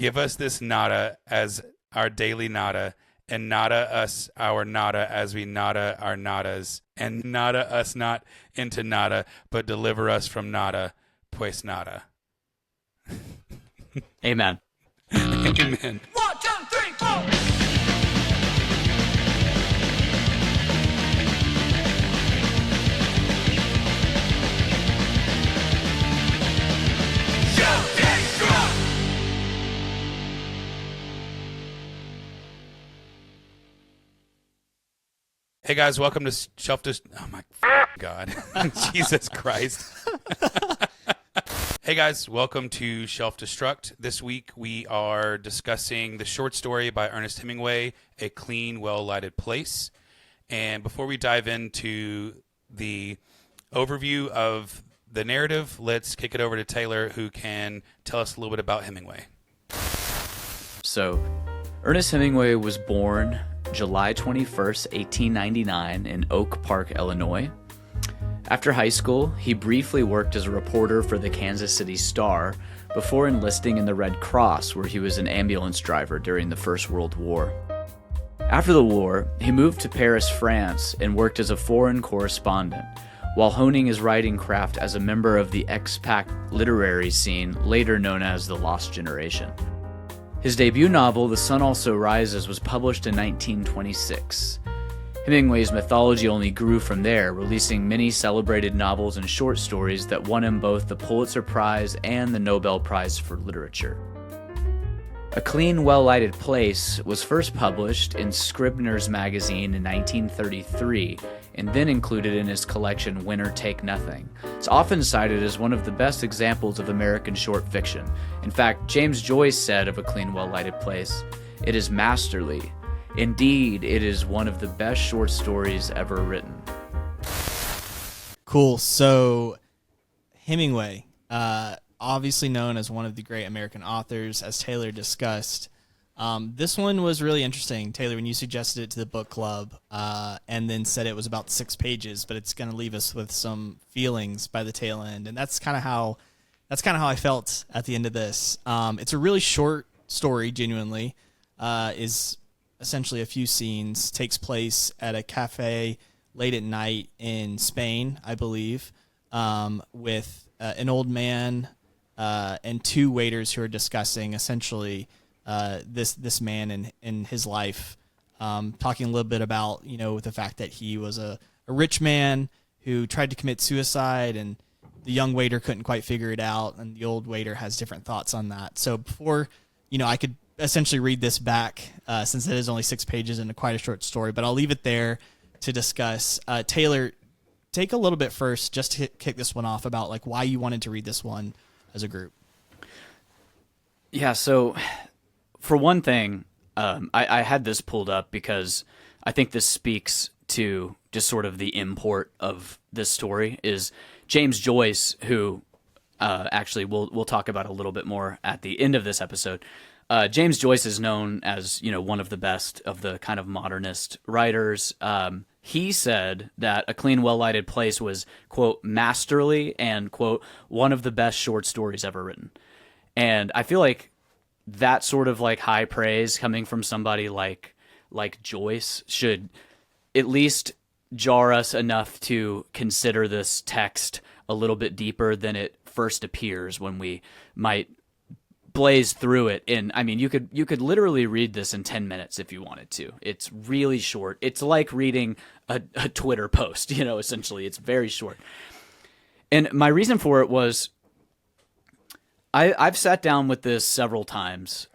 Give us this nada as our daily nada, and nada us our nada as we nada our nadas, and nada us not into nada, but deliver us from nada, pues nada. Amen. Amen. 1, 2, 3, 4. Hey guys, welcome to Shelf Oh my God, Jesus Christ! Hey guys, welcome to Shelf Destruct. This week we are discussing the short story by Ernest Hemingway, "A Clean, Well-Lighted Place." And before we dive into the overview of the narrative, let's kick it over to Taylor, who can tell us a little bit about Hemingway. So, Ernest Hemingway was born July 21st, 1899 in Oak Park, Illinois. After high school, he briefly worked as a reporter for the Kansas City Star before enlisting in the Red Cross, where he was an ambulance driver during the First World War. After the war, he moved to Paris, France, and worked as a foreign correspondent, while honing his writing craft as a member of the expat literary scene, later known as the Lost Generation. His debut novel, The Sun Also Rises, was published in 1926. Hemingway's mythology only grew from there, releasing many celebrated novels and short stories that won him both the Pulitzer Prize and the Nobel Prize for Literature. A Clean, Well-Lighted Place was first published in Scribner's magazine in 1933, and then included in his collection Winner Take Nothing. It's often cited as one of the best examples of American short fiction. In fact, James Joyce said of A Clean, Well-Lighted Place, "It is masterly. Indeed, it is one of the best short stories ever written." Cool. So, Hemingway, obviously known as one of the great American authors, as Taylor discussed. This one was really interesting, Taylor, when you suggested it to the book club, and then said it was about 6 pages, but it's going to leave us with some feelings by the tail end, and that's kind of how I felt at the end of this. It's a really short story, genuinely. Is essentially a few scenes, takes place at a cafe late at night in Spain, I believe, with an old man and 2 waiters who are discussing essentially this man and his life, talking a little bit about, the fact that he was a rich man who tried to commit suicide, and the young waiter couldn't quite figure it out, and the old waiter has different thoughts on that. So before, I could essentially read this back, since it is only 6 pages and quite a short story, but I'll leave it there to discuss. Taylor, take a little bit first, just to kick this one off, about like why you wanted to read this one as a group. Yeah, so for one thing, I had this pulled up because I think this speaks to just sort of the import of this story. Is James Joyce, who actually we'll talk about a little bit more at the end of this episode. James Joyce is known as, one of the best of the kind of modernist writers. He said that A Clean, Well-Lighted Place was, quote, masterly and, quote, one of the best short stories ever written. And I feel like that sort of like high praise coming from somebody like Joyce should at least jar us enough to consider this text a little bit deeper than it first appears when we might blaze through it. And I mean, you could literally read this in 10 minutes if you wanted to. It's really short. It's like reading a Twitter post, essentially. It's very short. And my reason for it was I've sat down with this several times,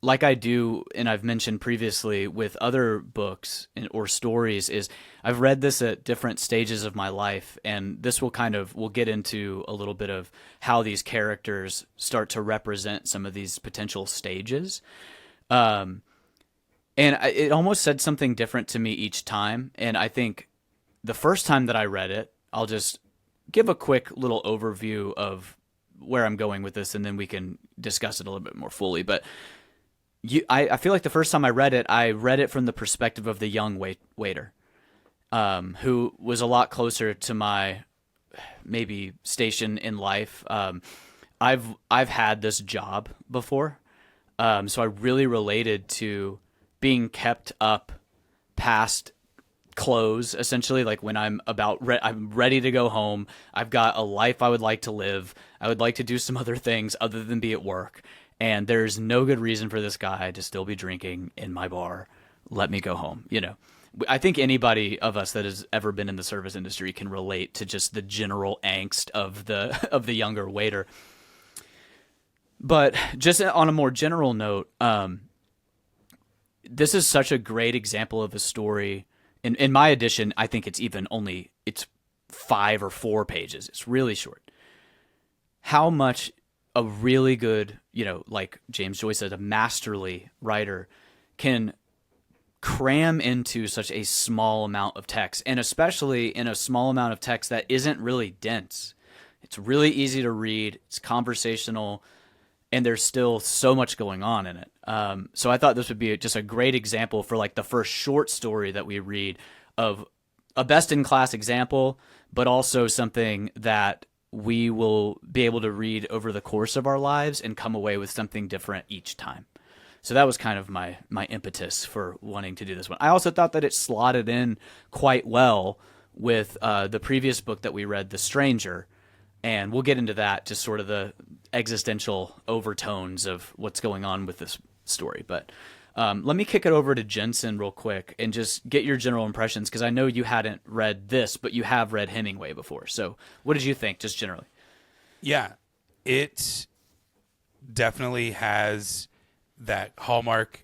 like I do, and I've mentioned previously with other books or stories, is I've read this at different stages of my life, and this we'll get into a little bit of how these characters start to represent some of these potential stages. And it almost said something different to me each time, and I think the first time that I read it, I'll just give a quick little overview of where I'm going with this, and then we can discuss it a little bit more fully. But I feel like the first time I read it from the perspective of the young waiter, who was a lot closer to my maybe station in life. I've had this job before, so I really related to being kept up past close, essentially. Like when I'm I'm ready to go home. I've got a life I would like to live. I would like to do some other things other than be at work. And there's no good reason for this guy to still be drinking in my bar. Let me go home. I think anybody of us that has ever been in the service industry can relate to just the general angst of the younger waiter. But just on a more general note, this is such a great example of a story. In my edition, I think it's 5 or 4 pages. It's really short. How much a really good, like James Joyce said, a masterly writer can cram into such a small amount of text, and especially in a small amount of text that isn't really dense. It's really easy to read. It's conversational, and there's still so much going on in it. So I thought this would be just a great example for like the first short story that we read of a best-in-class example, but also something that we will be able to read over the course of our lives and come away with something different each time. So that was kind of my impetus for wanting to do this one. I also thought that it slotted in quite well with the previous book that we read, The Stranger, and we'll get into that, just sort of the existential overtones of what's going on with this story. But let me kick it over to Jensen real quick and just get your general impressions, because I know you hadn't read this, but you have read Hemingway before. So what did you think, just generally? Yeah, it definitely has that hallmark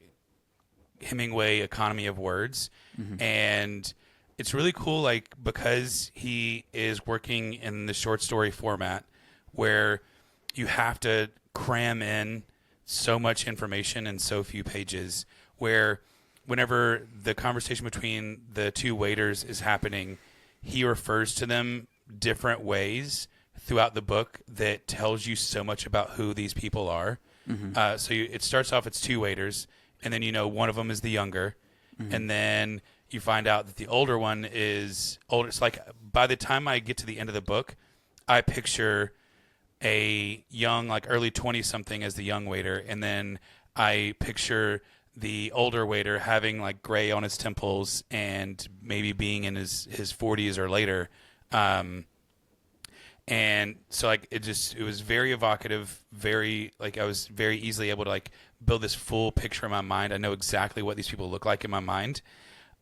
Hemingway economy of words. Mm-hmm. And it's really cool, like, because he is working in the short story format where you have to cram in so much information in so few pages, where whenever the conversation between the two waiters is happening, he refers to them different ways throughout the book that tells you so much about who these people are. Mm-hmm. It starts off, it's two waiters, and then one of them is the younger, mm-hmm. and then you find out that the older one is older. It's like by the time I get to the end of the book, I picture a young, like early 20-something as the young waiter, and then I picture the older waiter having like gray on his temples and maybe being in his 40s or later. And so like it was very evocative, very like I was very easily able to like build this full picture in my mind. I know exactly what these people look like in my mind.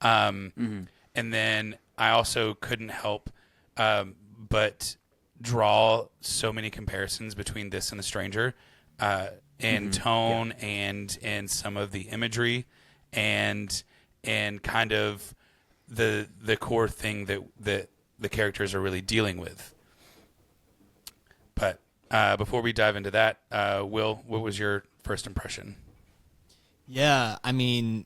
Mm-hmm. And then I also couldn't help but draw so many comparisons between this and The Stranger, in mm-hmm. tone, yeah. and some of the imagery, and kind of the core thing that the characters are really dealing with. But before we dive into that, Will, what was your first impression? Yeah, I mean,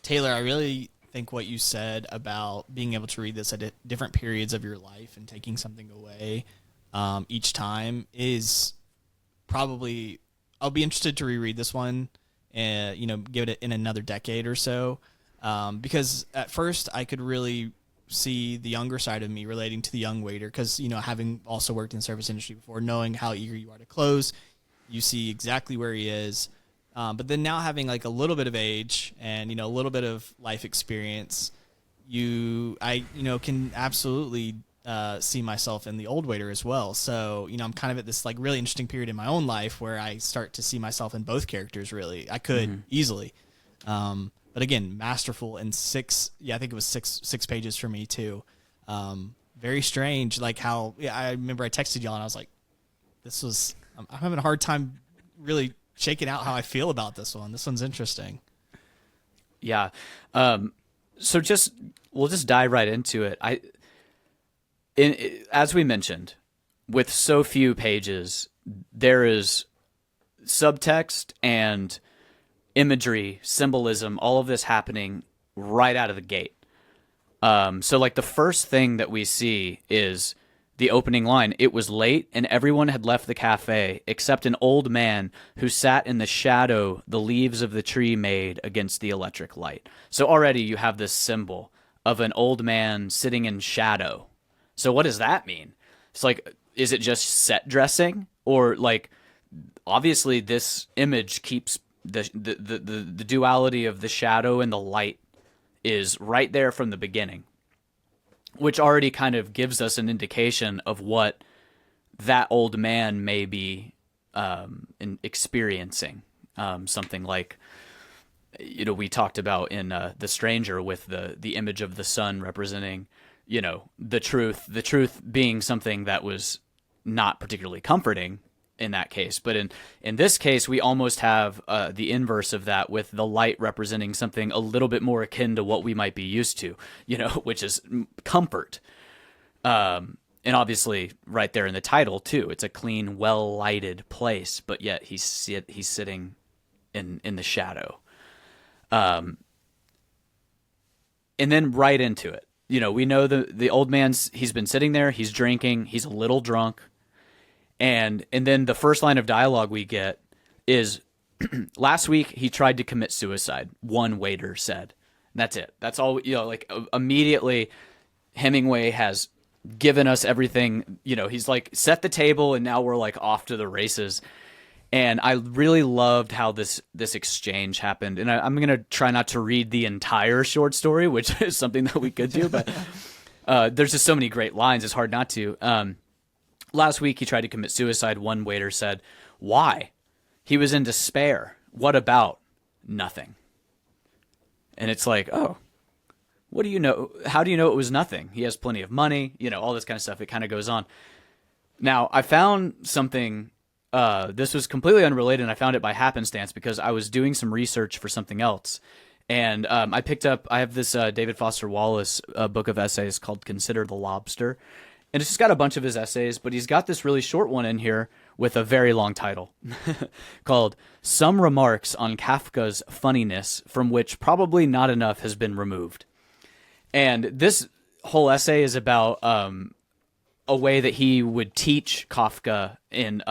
Taylor, I really think what you said about being able to read this at different periods of your life and taking something away each time is probably, I'll be interested to reread this one and, give it in another decade or so, because at first I could really see the younger side of me relating to the young waiter, because, having also worked in the service industry before, knowing how eager you are to close, you see exactly where he is. But then now having like a little bit of age and, a little bit of life experience, I can absolutely see myself in the old waiter as well. So, I'm kind of at this like really interesting period in my own life where I start to see myself in both characters. Really, I could mm-hmm. easily. But again, masterful in I think it was six pages for me too. Very strange. Like how, I remember I texted y'all and I was like, I'm having a hard time really shaking out how I feel about this one. This one's interesting. Yeah. So we'll just dive right into it. As we mentioned, with so few pages, there is subtext and imagery, symbolism, all of this happening right out of the gate. So like the first thing that we see is the opening line. It was late and everyone had left the cafe except an old man who sat in the shadow the leaves of the tree made against the electric light. So already you have this symbol of an old man sitting in shadow. So what does that mean? It's like is it just set dressing, or like obviously this image keeps the duality of the shadow and the light is right there from the beginning, which already kind of gives us an indication of what that old man may be experiencing. Something like, we talked about in The Stranger with the image of the sun representing, the truth being something that was not particularly comforting in that case. But in this case, we almost have the inverse of that, with the light representing something a little bit more akin to what we might be used to, which is comfort. And obviously right there in the title too, it's a clean, well-lighted place, but yet he's sitting in the shadow. And then right into it. We know the old man's, he's been sitting there, he's drinking, he's a little drunk. And then the first line of dialogue we get is, last week he tried to commit suicide, one waiter said. And that's it. That's all, immediately Hemingway has given us everything. He's like set the table, and now we're like off to the races. And I really loved how this exchange happened. And I'm going to try not to read the entire short story, which is something that we could do, but there's just so many great lines, it's hard not to. Last week he tried to commit suicide, one waiter said. Why? He was in despair. What about? Nothing. And it's like, oh, what do you know? How do you know it was nothing? He has plenty of money, all this kind of stuff. It kind of goes on. Now, I found something, this was completely unrelated, and I found it by happenstance because I was doing some research for something else. And I have this David Foster Wallace book of essays called Consider the Lobster. And it's just got a bunch of his essays, but he's got this really short one in here with a very long title called Some Remarks on Kafka's Funniness, from which probably not enough has been removed. And this whole essay is about a way that he would teach Kafka in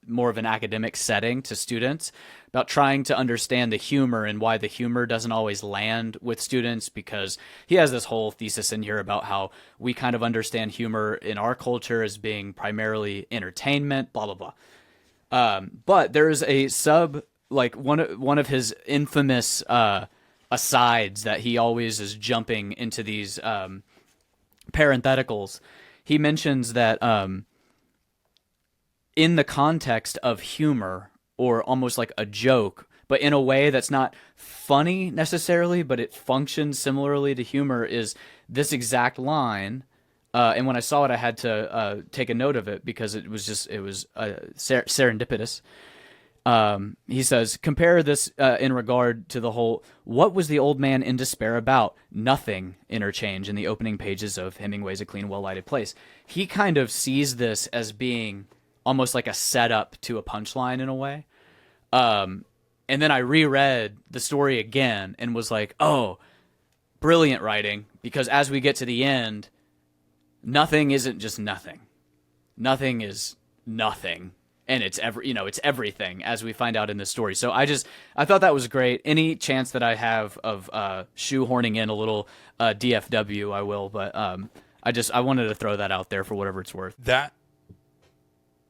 more of an academic setting to students, about trying to understand the humor and why the humor doesn't always land with students, because he has this whole thesis in here about how we kind of understand humor in our culture as being primarily entertainment, blah, blah, blah. But there's a one of his infamous asides that he always is jumping into these parentheticals. He mentions that in the context of humor, or almost like a joke, but in a way that's not funny necessarily, but it functions similarly to humor, is this exact line. And when I saw it, I had to take a note of it because it was serendipitous. He says, compare this in regard to the whole, what was the old man in despair about? Nothing interchange in the opening pages of Hemingway's A Clean, Well-Lighted Place. He kind of sees this as being almost like a setup to a punchline in a way. And then I reread the story again and was like, oh, brilliant writing, because as we get to the end, nothing isn't just nothing. Nothing is nothing. And it's it's everything, as we find out in this story. So I thought that was great. Any chance that I have of shoehorning in a little DFW, I will. But I wanted to throw that out there for whatever it's worth. That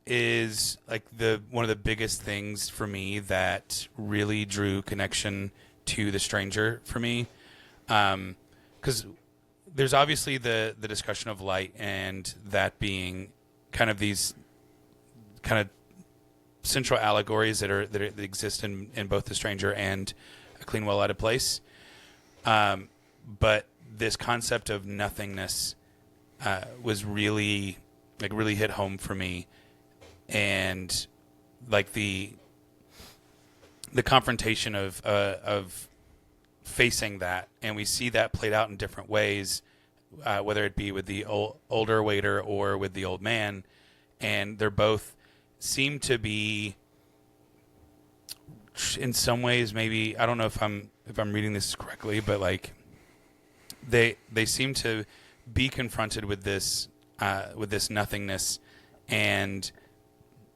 is like one of the biggest things for me that really drew connection to The Stranger for me, because there's obviously the discussion of light, and that being kind of these kind of central allegories that exist in both The Stranger and A Clean, Well-Lighted Place. But this concept of nothingness was really hit home for me, and like the confrontation of facing that, and we see that played out in different ways, whether it be with the older waiter or with the old man, and they're both seem to be, in some ways, maybe, I don't know if I'm reading this correctly, but like they seem to be confronted with this nothingness, and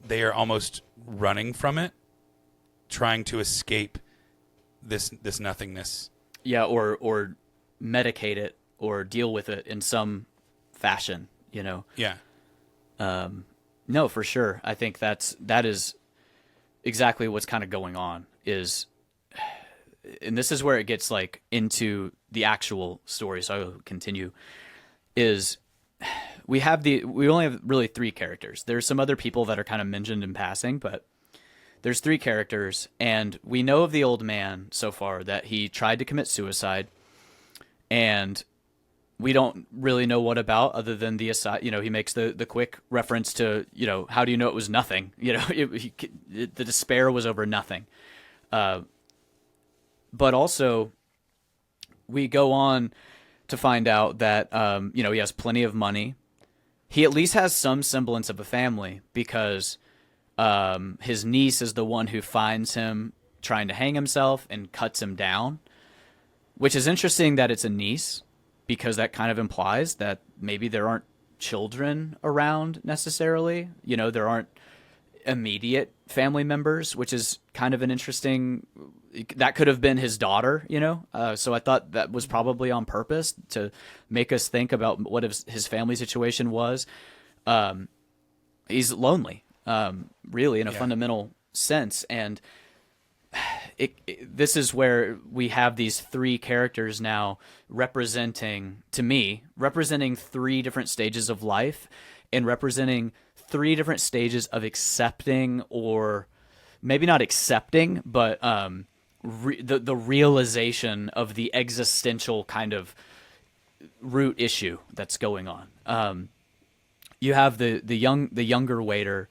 they are almost running from it, trying to escape this nothingness. Yeah, or medicate it or deal with it in some fashion, Yeah. No, for sure. I think that is exactly what's kind of going on is, and this is where it gets like into the actual story. So I'll continue. Is we only have really three characters. There's some other people that are kind of mentioned in passing, but there's three characters, and we know of the old man so far that he tried to commit suicide, and we don't really know what about, other than the aside. He makes the quick reference to, how do you know it was nothing? The despair was over nothing. But also, we go on to find out that, he has plenty of money. He at least has some semblance of a family, because his niece is the one who finds him trying to hang himself and cuts him down, which is interesting that it's a niece, because that kind of implies that maybe there aren't children around necessarily. There aren't immediate family members, which is kind of an interesting. That could have been his daughter, So I thought that was probably on purpose to make us think about what his family situation was. He's lonely, really, in a fundamental sense, and this is where we have these three characters now representing three different stages of life, and representing three different stages of accepting, or maybe not accepting, but the realization of the existential kind of root issue that's going on. You have the younger waiter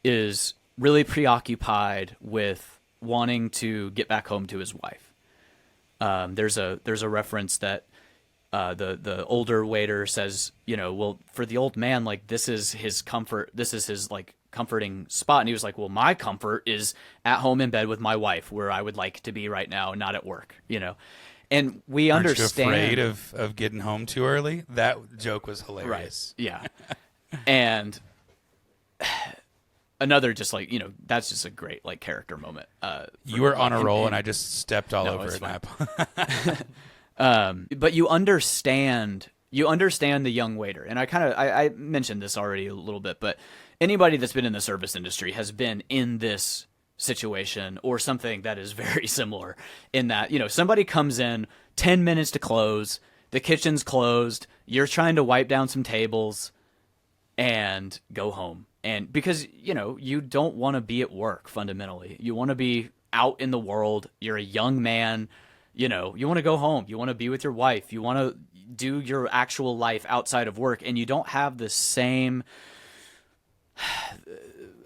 is really preoccupied with wanting to get back home to his wife. There's a reference that the older waiter says, well, for the old man, like, this is his comfort, this is his like comforting spot, and he was like, well, my comfort is at home in bed with my wife, where I would like to be right now, not at work, And we Aren't understand. you afraid of getting home too early? That joke was hilarious. Right. Yeah. And another, just like, that's just a great like character moment. You were on a roll, and I just stepped all over it. But you understand the young waiter, and I mentioned this already a little bit, but anybody that's been in the service industry has been in this situation or something that is very similar, in that, somebody comes in 10 minutes to close, the kitchen's closed, you're trying to wipe down some tables and go home. And because, you don't want to be at work fundamentally. You want to be out in the world. You're a young man. You want to go home. You want to be with your wife. You want to do your actual life outside of work. And you don't have the same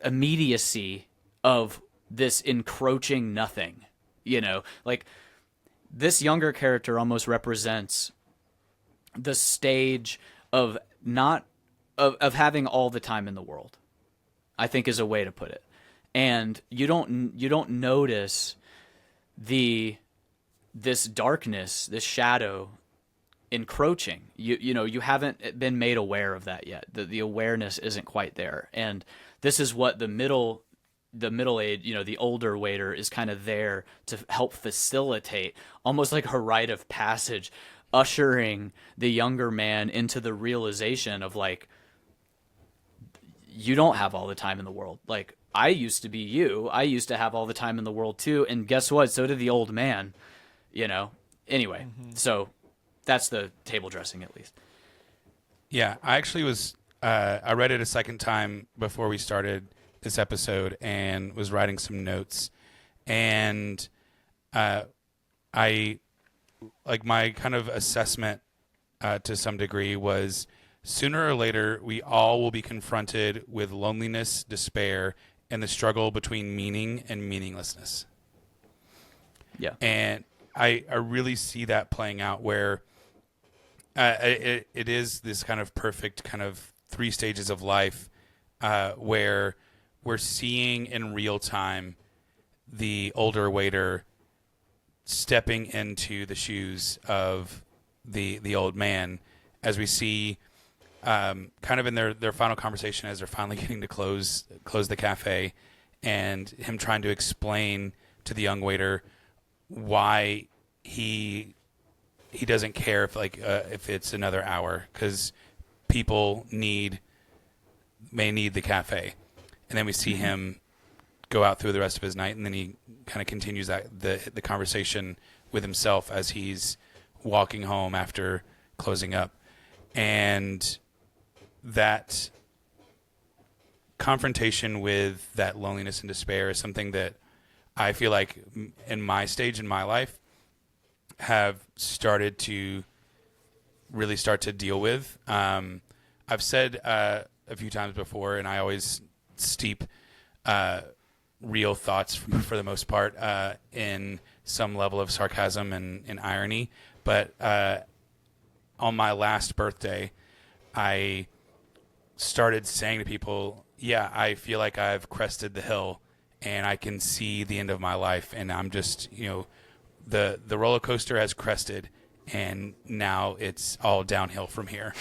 immediacy of this encroaching nothing. Like, this younger character almost represents the stage of having all the time in the world, I think, is a way to put it. And you don't notice this darkness, this shadow encroaching. You haven't been made aware of that yet. The awareness isn't quite there. And this is what the middle age, the older waiter is kind of there to help facilitate, almost like a rite of passage, ushering the younger man into the realization of, like, you don't have all the time in the world. Like, I used to be you. I used to have all the time in the world too. And guess what? So did the old man, Anyway, So that's the table dressing, at least. Yeah, I actually was, I read it a second time before we started this episode, and was writing some notes. And I, like, my kind of assessment to some degree was, sooner or later, we all will be confronted with loneliness, despair, and the struggle between meaning and meaninglessness. Yeah. And I really see that playing out, where it is this kind of perfect kind of three stages of life, where we're seeing in real time the older waiter stepping into the shoes of the old man, as we see kind of in their final conversation, as they're finally getting to close the cafe, and him trying to explain to the young waiter why he doesn't care if it's another hour, because people need may need the cafe. And then we see him go out through the rest of his night, and then he kind of continues the conversation with himself as he's walking home after closing up. And that confrontation with that loneliness and despair is something that I feel like in my stage in my life have started to really start to deal with. I've said a few times before, and I always steep real thoughts for the most part in some level of sarcasm and irony. But on my last birthday, I started saying to people, yeah, I feel like I've crested the hill and I can see the end of my life, and I'm just, the roller coaster has crested and now it's all downhill from here.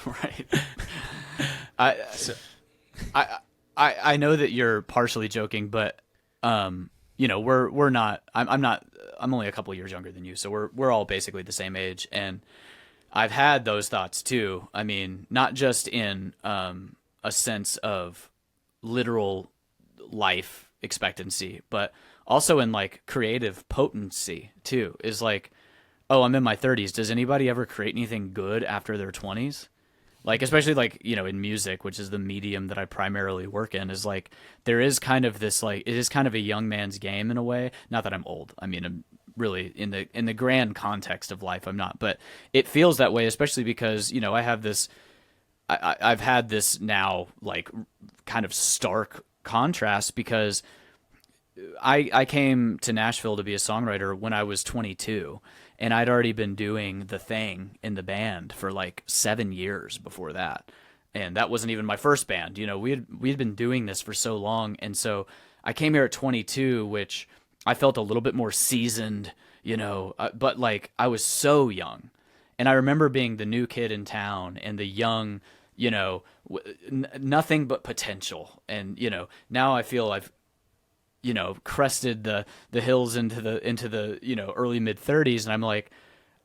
Right. I know that you're partially joking, but we're not. I'm not. I'm only a couple years younger than you, so we're all basically the same age, and I've had those thoughts too. I mean, not just in a sense of literal life expectancy, but also in like creative potency too. Is like, oh, I'm in my 30s. Does anybody ever create anything good after their 20s? Like, especially like, in music, which is the medium that I primarily work in, is like, there is kind of this, like, it is kind of a young man's game in a way. Not that I'm old. I mean, I'm really in the grand context of life, I'm not, but it feels that way, especially because, I have this, I've had this now like kind of stark contrast because I came to Nashville to be a songwriter when I was 22. And I'd already been doing the thing in the band for like 7 years before that. And that wasn't even my first band. We'd been doing this for so long. And so I came here at 22, which I felt a little bit more seasoned, but like I was so young. And I remember being the new kid in town and the young, nothing but potential. And, now I feel I've, crested the hills into the early mid 30s, and I'm like,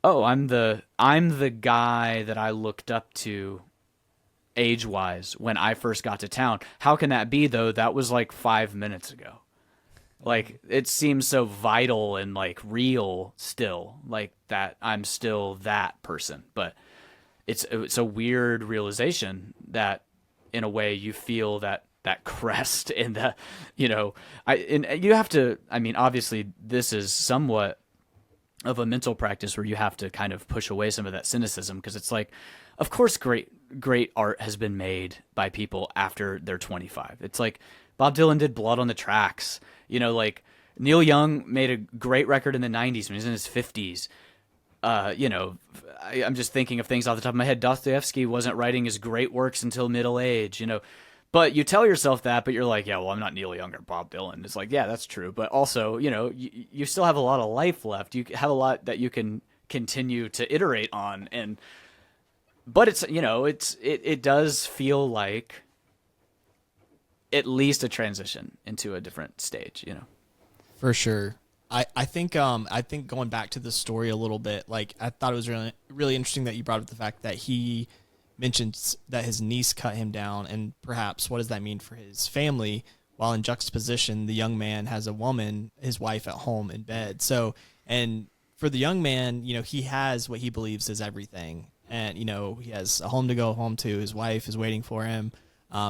oh, I'm the guy that I looked up to age wise when I first got to town. How can that be though? That was like 5 minutes ago. Like, it seems so vital and like real still, like that I'm still that person. But it's a weird realization that in a way you feel that crest and the, and you have to, I mean, obviously this is somewhat of a mental practice where you have to kind of push away some of that cynicism, because it's like, of course, great art has been made by people after they're 25. It's like Bob Dylan did Blood on the Tracks, like Neil Young made a great record in the 90s when he was in his 50s. I'm just thinking of things off the top of my head. Dostoevsky wasn't writing his great works until middle age, But you tell yourself that, but you're like, yeah, well, I'm not Neil Young or Bob Dylan. It's like, yeah, that's true. But also, you still have a lot of life left. You have a lot that you can continue to iterate on. But it's, it does feel like at least a transition into a different stage, For sure. I think going back to the story a little bit, like I thought it was really, really interesting that you brought up the fact that he mentions that his niece cut him down, and perhaps what does that mean for his family, while in juxtaposition the young man has a woman, his wife, at home in bed. So, and for the young man, he has what he believes is everything, and he has a home to go home to, his wife is waiting for him.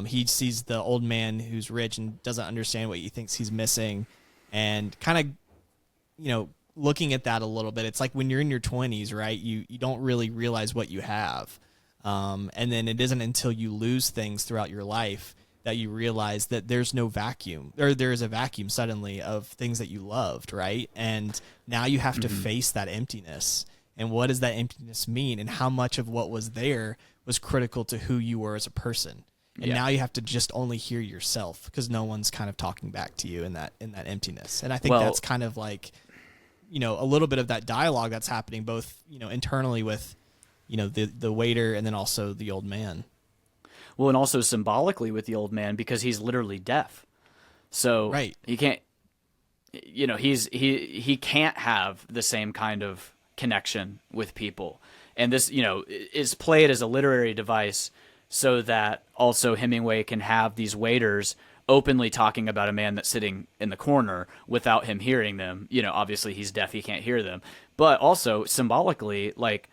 He sees the old man who's rich and doesn't understand what he thinks he's missing, and kind of looking at that a little bit, it's like when you're in your 20s, right, you don't really realize what you have. And then it isn't until you lose things throughout your life that you realize that there's no vacuum, or there is a vacuum suddenly of things that you loved, right? And now you have to face that emptiness. And what does that emptiness mean? And how much of what was there was critical to who you were as a person? And now you have to just only hear yourself, because no one's kind of talking back to you in that emptiness. And I think that's kind of like, a little bit of that dialogue that's happening both, internally with, the waiter, and then also the old man. Well, and also symbolically with the old man, because he's literally deaf. So right. He can't, he can't have the same kind of connection with people. And this, is played as a literary device so that also Hemingway can have these waiters openly talking about a man that's sitting in the corner without him hearing them. You know, obviously he's deaf, he can't hear them, but also symbolically, like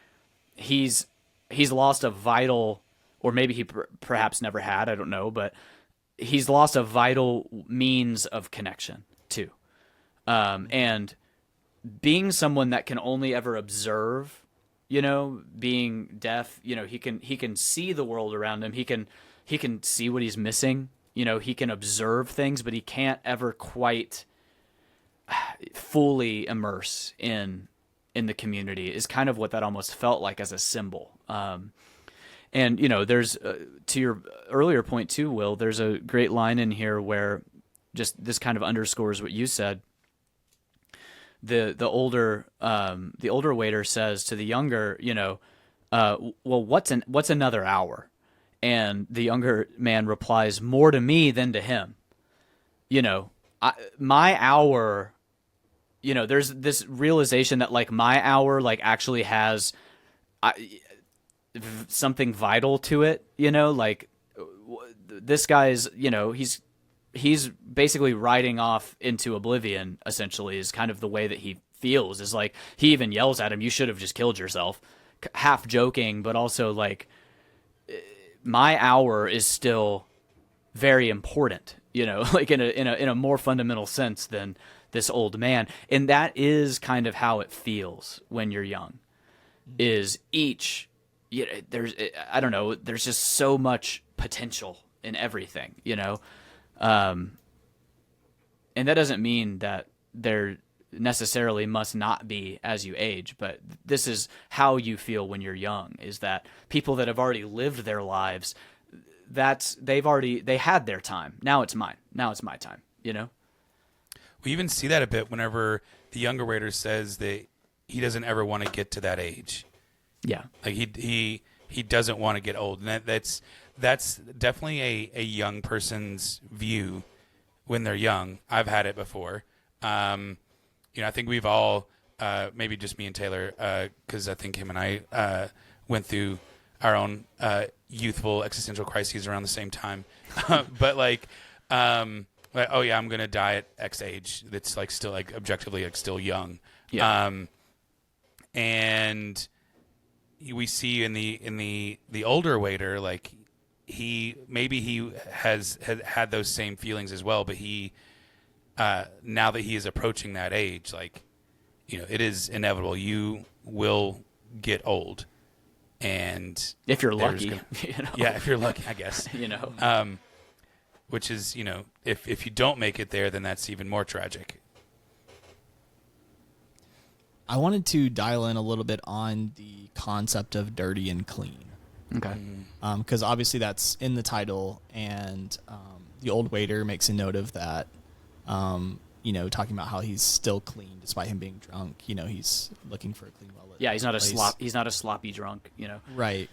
he's lost a vital, or maybe he perhaps never had, I don't know, but he's lost a vital means of connection too. And being someone that can only ever observe, you know, being deaf, you know, he can see the world around him. He can see what he's missing. You know, he can observe things, but he can't ever quite fully immerse in the community, is kind of what that almost felt like as a symbol. And, you know, there's, to your earlier point too, Will, there's a great line in here where just this kind of underscores what you said. The older waiter says to the younger, you know, well, what's another hour? And the younger man replies, more to me than to him. You know, my hour, you know, there's this realization that like my hour like actually has something vital to it, you know, like this guy's, you know, he's basically riding off into oblivion, essentially, is kind of the way that he feels. Is like, he even yells at him, you should have just killed yourself, half joking, but also like, my hour is still very important, you know, like in a more fundamental sense than this old man. And that is kind of how it feels when you're young, is each, you know, I don't know, there's just so much potential in everything, you know? And that doesn't mean that there necessarily must not be as you age, but this is how you feel when you're young, is that people that have already lived their lives, they had their time. Now it's mine. Now it's my time, you know? We even see that a bit whenever the younger waiter says that he doesn't ever want to get to that age. Yeah. Like he doesn't want to get old. And that's definitely a young person's view when they're young. I've had it before. You know, I think we've all, maybe just me and Taylor, because I think him and I went through our own youthful existential crises around the same time. But like, oh yeah, I'm gonna die at X age. That's like still like objectively like still young. Yeah. And we see in the older waiter, like he has had those same feelings as well, but he. Now that he is approaching that age, like, you know, it is inevitable. You will get old, and if you're lucky, you know? Yeah, if you're lucky, I guess. You know, which is, you know, if you don't make it there, then that's even more tragic. I wanted to dial in a little bit on the concept of dirty and clean. Okay. Because obviously that's in the title, and the old waiter makes a note of that. You know, talking about how he's still clean despite him being drunk. You know, he's looking for a clean, well-lit Yeah, he's not place. he's not a sloppy drunk, you know. Right.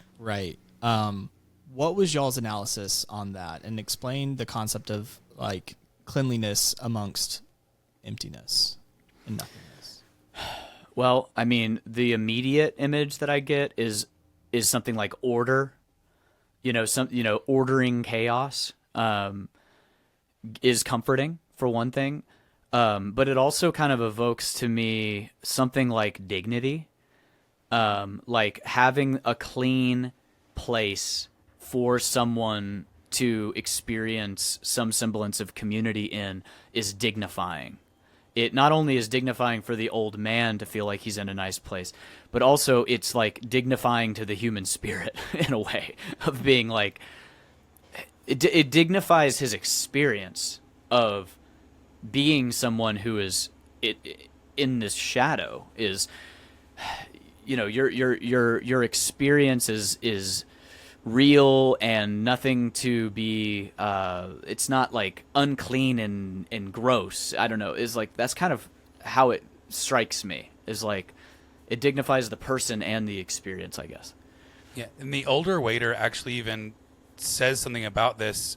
What was y'all's analysis on that? And explain the concept of like cleanliness amongst emptiness and nothingness. Well, I mean, the immediate image that I get is something like order. You know, ordering chaos is comforting for one thing. But it also kind of evokes to me something like dignity, like having a clean place for someone to experience some semblance of community in is dignifying. It not only is dignifying for the old man to feel like he's in a nice place, but also it's like dignifying to the human spirit in a way of being like, it dignifies his experience of being someone who is in this shadow. Is, you know, your experience is real and nothing to be it's not like unclean and gross. I don't know, is like, that's kind of how it strikes me, is like it dignifies the person and the experience, I guess. Yeah, and the older waiter actually even says something about this,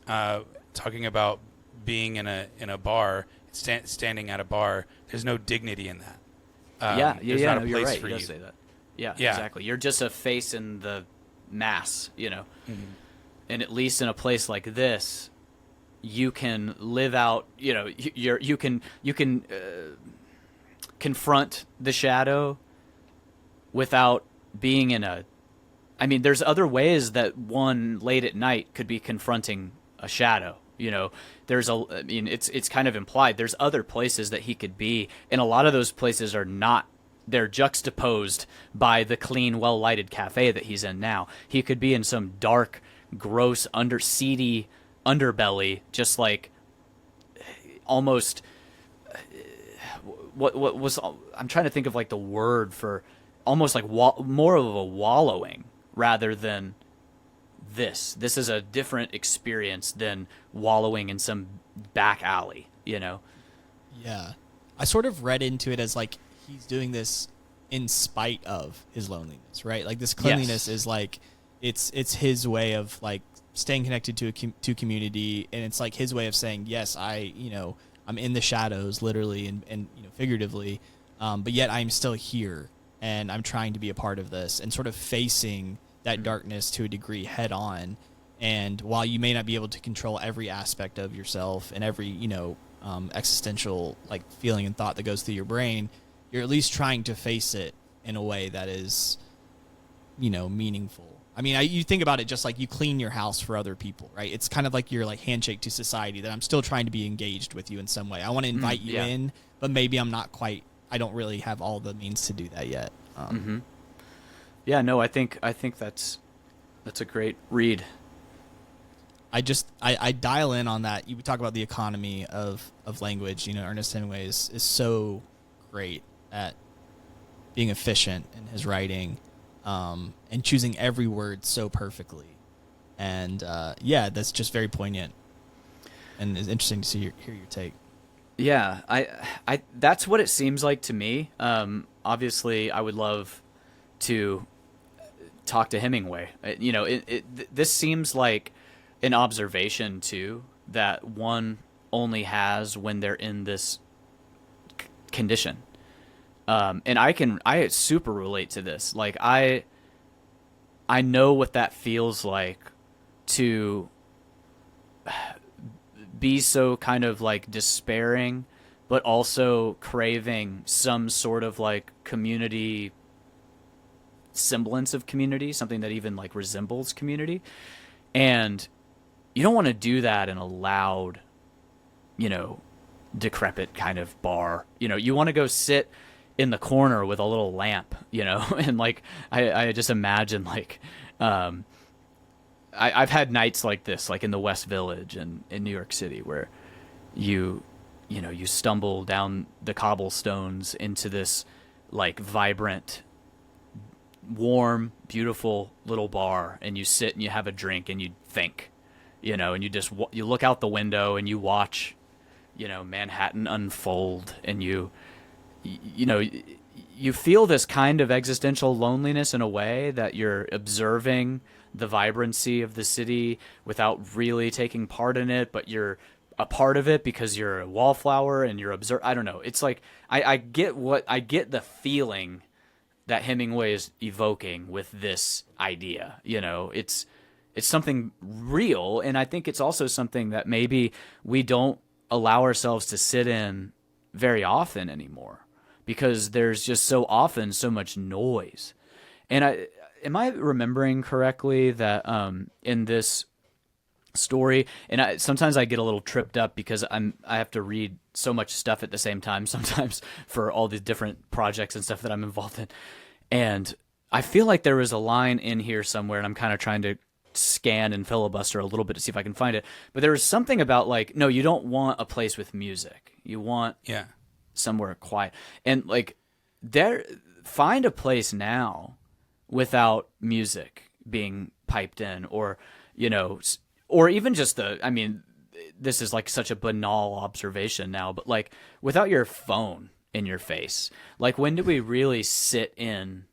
talking about being in a bar, standing at a bar. There's no dignity in that. There's not a place you're right. for he you. does say that. Yeah, exactly. You're just a face in the mass, you know. and at least in a place like this, you can live out, you can confront the shadow without being in a, I mean, there's other ways that one late at night could be confronting a shadow. It's kind of implied. There's other places that he could be, and a lot of those places are not. They're juxtaposed by the clean, well-lighted cafe that he's in now. He could be in some dark, gross, seedy underbelly, just like almost. What was? I'm trying to think of like the word for, almost like more of a wallowing rather than. This is a different experience than wallowing in some back alley, Yeah. I sort of read into it as like he's doing this in spite of his loneliness, right? Like this cleanliness is like it's his way of like staying connected to community, and it's like his way of saying, yes, I'm in the shadows literally and figuratively, but yet I'm still here and I'm trying to be a part of this, and sort of facing that darkness to a degree head on. And while you may not be able to control every aspect of yourself and every, existential like feeling and thought that goes through your brain, you're at least trying to face it in a way that is, meaningful. I mean, you think about it just like you clean your house for other people, right? It's kind of like your like handshake to society that I'm still trying to be engaged with you in some way. I want to invite you in, but maybe I'm not quite, I don't really have all the means to do that yet. Yeah, no, I think that's a great read. I dial in on that. You talk about the economy of language. Ernest Hemingway is so great at being efficient in his writing, and choosing every word so perfectly. And that's just very poignant, and it's interesting to hear your take. Yeah, I that's what it seems like to me. Obviously, I would love to talk to Hemingway. This seems like an observation too that one only has when they're in this condition. And I super relate to this. Like I know what that feels like to be so kind of like despairing, but also craving some sort of like community, semblance of community, something that even like resembles community. And you don't want to do that in a loud, decrepit kind of bar. You want to go sit in the corner with a little lamp, and like I just imagine like I've had nights like this, like in the West Village and in New York City, where you stumble down the cobblestones into this like vibrant, warm, beautiful little bar, and you sit and you have a drink and you think, and you look out the window and you watch, Manhattan unfold, and you feel this kind of existential loneliness in a way that you're observing the vibrancy of the city without really taking part in it, but you're a part of it because you're a wallflower and you're I don't know. It's like I get the feeling that Hemingway is evoking with this idea. It's something real, and I think it's also something that maybe we don't allow ourselves to sit in very often anymore, because there's just so often so much noise. And am I remembering correctly that in this story, and sometimes I get a little tripped up because I have to read so much stuff at the same time sometimes for all these different projects and stuff that I'm involved in, and I feel like there was a line in here somewhere, and I'm kind of trying to scan and filibuster a little bit to see if I can find it, but there was something about like, no, you don't want a place with music, you want somewhere quiet, and like find a place now without music being piped in, or or even just this is like such a banal observation now, but like without your phone in your face. Like, when do we really sit in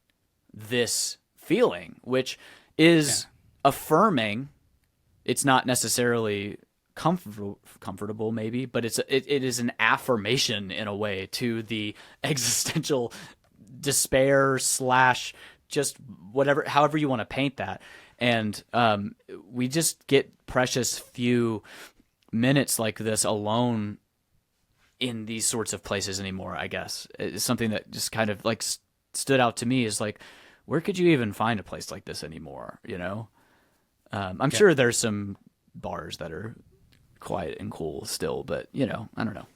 this feeling, which is affirming? It's not necessarily comfortable maybe, but it is an affirmation in a way to the existential despair / just whatever, however you want to paint that. And we just get precious few minutes like this alone in these sorts of places anymore, I guess. It's something that just kind of like stood out to me is like, where could you even find a place like this anymore? You know, I'm sure there's some bars that are quiet and cool still, but you know, I don't know.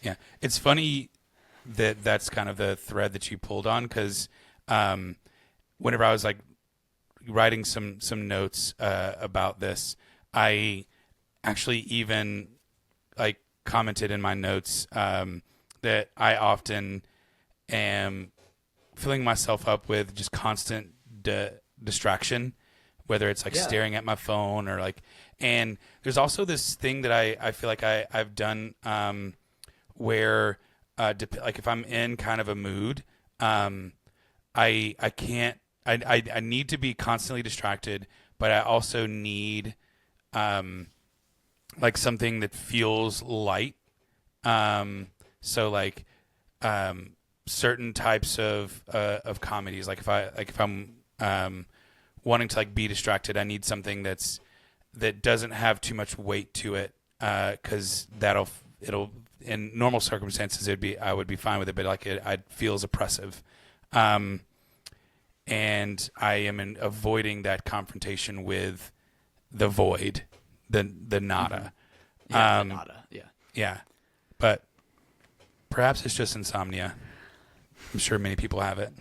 Yeah. It's funny that that's kind of the thread that you pulled on. 'Cause, whenever I was like writing some notes, about this, I actually even like commented in my notes that I often am filling myself up with just constant distraction, whether it's like staring at my phone or like, and there's also this thing that I feel like I've done where like if I'm in kind of a mood, I can't, I need to be constantly distracted, but I also need like something that feels light. So like certain types of comedies, like if I'm wanting to like be distracted, I need something that doesn't have too much weight to it, because it'll in normal circumstances I would be fine with it, but like it feels oppressive. And I am avoiding that confrontation with the void, the nada. Yeah, the nada. Yeah. Yeah. But perhaps it's just insomnia. I'm sure many people have it.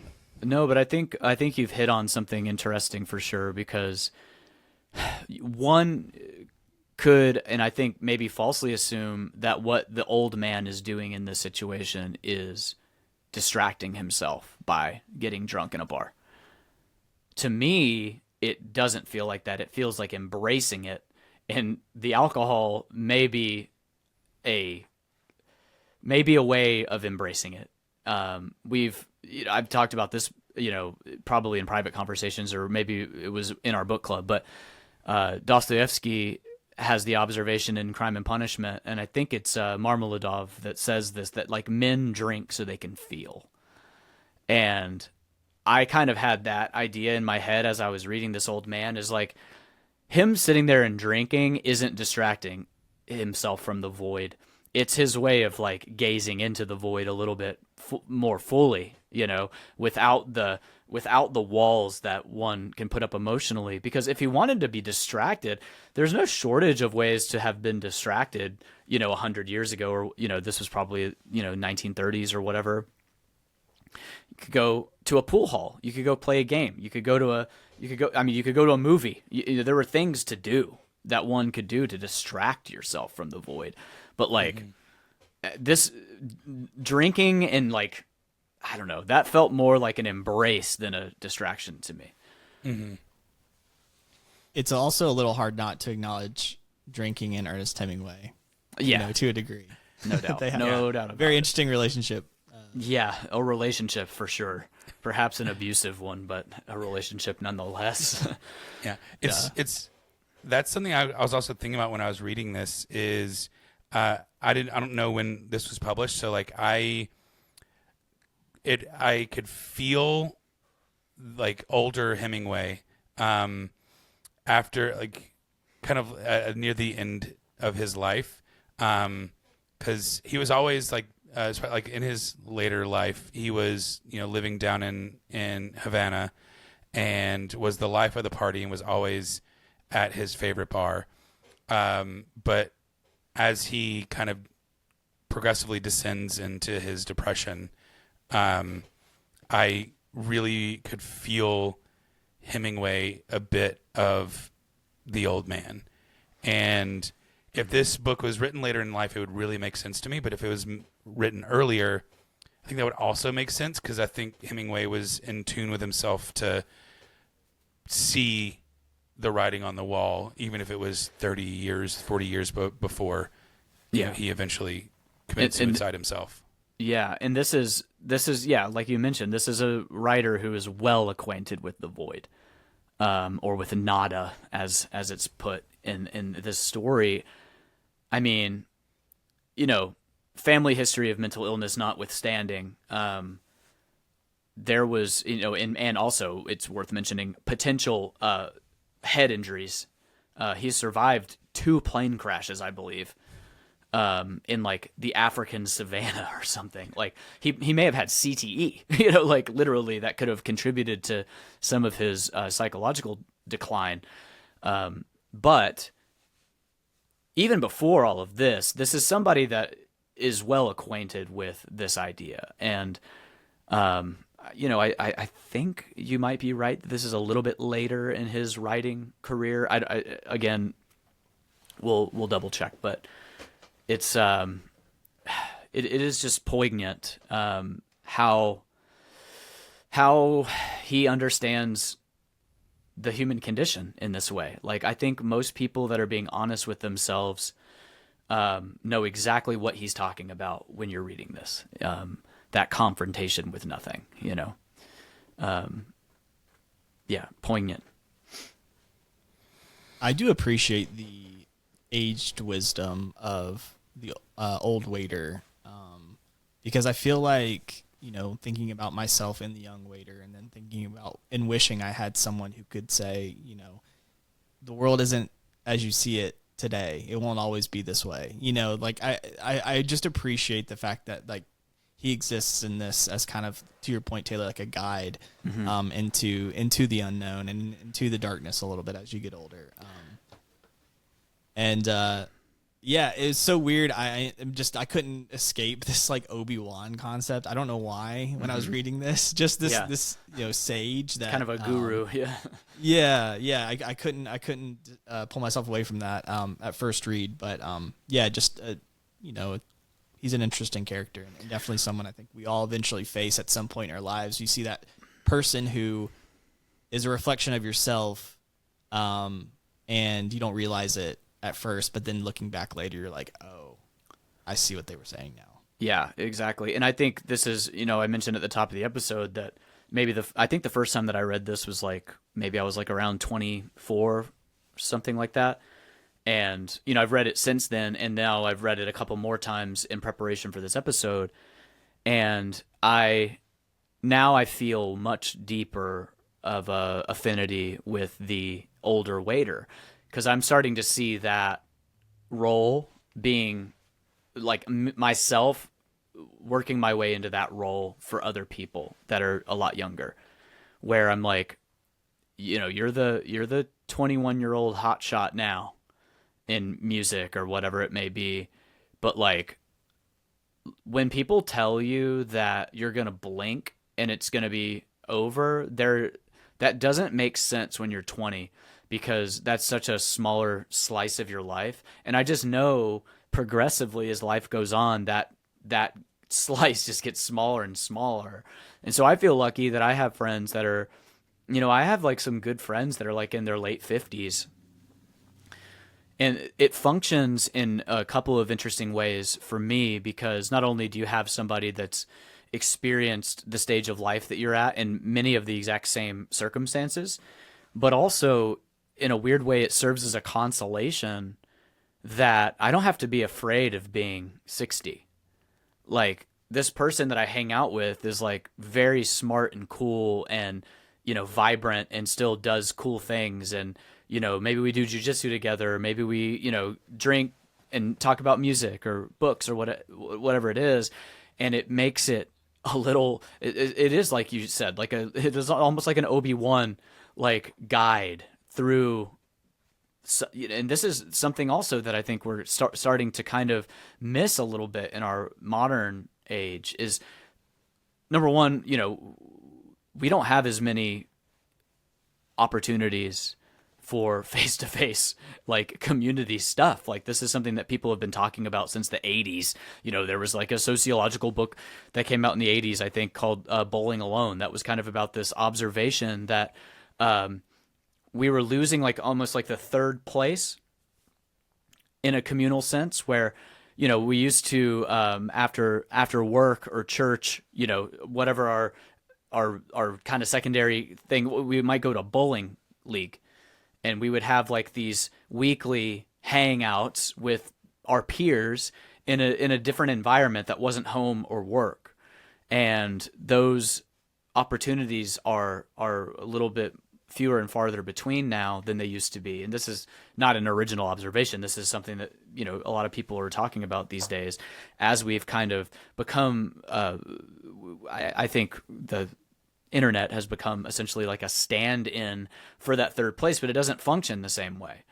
No, but I think you've hit on something interesting for sure, because one could, and I think maybe falsely assume that what the old man is doing in this situation is distracting himself by getting drunk in a bar. To me, it doesn't feel like that. It feels like embracing it, and the alcohol may be a way of embracing it. I've talked about this, probably in private conversations, or maybe it was in our book club, but Dostoevsky has the observation in Crime and Punishment, and I think it's Marmeladov that says this, that like men drink so they can feel. And I kind of had that idea in my head as I was reading this old man, is like him sitting there and drinking isn't distracting himself from the void. It's his way of like gazing into the void a little bit more fully, without the walls that one can put up emotionally. Because if he wanted to be distracted, there's no shortage of ways to have been distracted, 100 years ago, or, this was probably, 1930s or whatever. You could go to a pool hall. You could go play a game. You could go to a movie. There were things to do that one could do to distract yourself from the void. But like this drinking and like, I don't know, that felt more like an embrace than a distraction to me. Mm-hmm. It's also a little hard not to acknowledge drinking in Ernest Hemingway. Yeah. To a degree. No doubt. They have no doubt about very it. interesting relationship. Yeah, a relationship for sure. Perhaps an abusive one, but a relationship nonetheless. Yeah. It's that's something I was also thinking about when I was reading this is I don't know when this was published, so like I could feel like older Hemingway after like kind of near the end of his life, because he was always like in his later life he was living down in Havana and was the life of the party and was always at his favorite bar, but as he kind of progressively descends into his depression, I really could feel Hemingway a bit of the old man. And if this book was written later in life, it would really make sense to me. But if it was written earlier, I think that would also make sense, because I think Hemingway was in tune with himself to see the writing on the wall, even if it was 30 years, 40 years before he eventually committed suicide himself. Yeah, and this is like you mentioned, this is a writer who is well acquainted with the void, or with nada, as it's put in this story. I mean, family history of mental illness notwithstanding, there was, and also it's worth mentioning, potential head injuries. He survived 2 plane crashes, I believe, in like the African savannah or something. Like he may have had CTE, like literally that could have contributed to some of his psychological decline. But even before all of this is somebody that is well acquainted with this idea. And, I think you might be right that this is a little bit later in his writing career. Again, we'll double check, but it's, it is just poignant, how he understands the human condition in this way. Like, I think most people that are being honest with themselves know exactly what he's talking about when you're reading this. That confrontation with nothing, poignant. I do appreciate the aged wisdom of the old waiter, because I feel like, thinking about myself in the young waiter, and then thinking about and wishing I had someone who could say, the world isn't as you see it today. It won't always be this way. Like I just appreciate the fact that like he exists in this as kind of, to your point, Taylor, like a guide into the unknown and into the darkness a little bit as you get older. Yeah, it was so weird. I couldn't escape this like Obi-Wan concept. I don't know why when I was reading this. Just this sage that kind of a guru. Yeah. I couldn't pull myself away from that at first read. But he's an interesting character and definitely someone I think we all eventually face at some point in our lives. You see that person who is a reflection of yourself, and you don't realize it at first, but then looking back later, you're like, oh, I see what they were saying now. Yeah, exactly. And I think this is, I mentioned at the top of the episode that maybe I think the first time that I read this was like, maybe I was like around 24, something like that. And, I've read it since then, and now I've read it a couple more times in preparation for this episode. And I feel much deeper of a affinity with the older waiter, because I'm starting to see that role being like myself working my way into that role for other people that are a lot younger, where I'm like, you're the 21-year-old hotshot now in music or whatever it may be. But like, when people tell you that you're going to blink and it's going to be over, that doesn't make sense when you're 20. Because that's such a smaller slice of your life. And I just know progressively as life goes on that slice just gets smaller and smaller. And so I feel lucky that I have friends that are, I have like some good friends that are like in their late 50s. And it functions in a couple of interesting ways for me, because not only do you have somebody that's experienced the stage of life that you're at in many of the exact same circumstances, but also in a weird way, it serves as a consolation that I don't have to be afraid of being 60. Like, this person that I hang out with is like very smart and cool and, vibrant and still does cool things. And, maybe we do jujitsu together. Maybe we, drink and talk about music or books or whatever it is. And it makes it a little, it is like you said, it is almost like an Obi-Wan like guide through. And this is something also that I think we're starting to kind of miss a little bit in our modern age is, number one, we don't have as many opportunities for face-to-face like community stuff. Like, this is something that people have been talking about since the 80s. There was like a sociological book that came out in the 80s, I think, called Bowling Alone, that was kind of about this observation that we were losing like almost like the third place in a communal sense, where, we used to, after work or church, whatever our kind of secondary thing, we might go to bowling league, and we would have like these weekly hangouts with our peers in a different environment that wasn't home or work. And those opportunities are a little bit fewer and farther between now than they used to be. And this is not an original observation. This is something that, a lot of people are talking about these days as we've kind of become, I think the internet has become essentially like a stand-in for that third place, but it doesn't function the same way.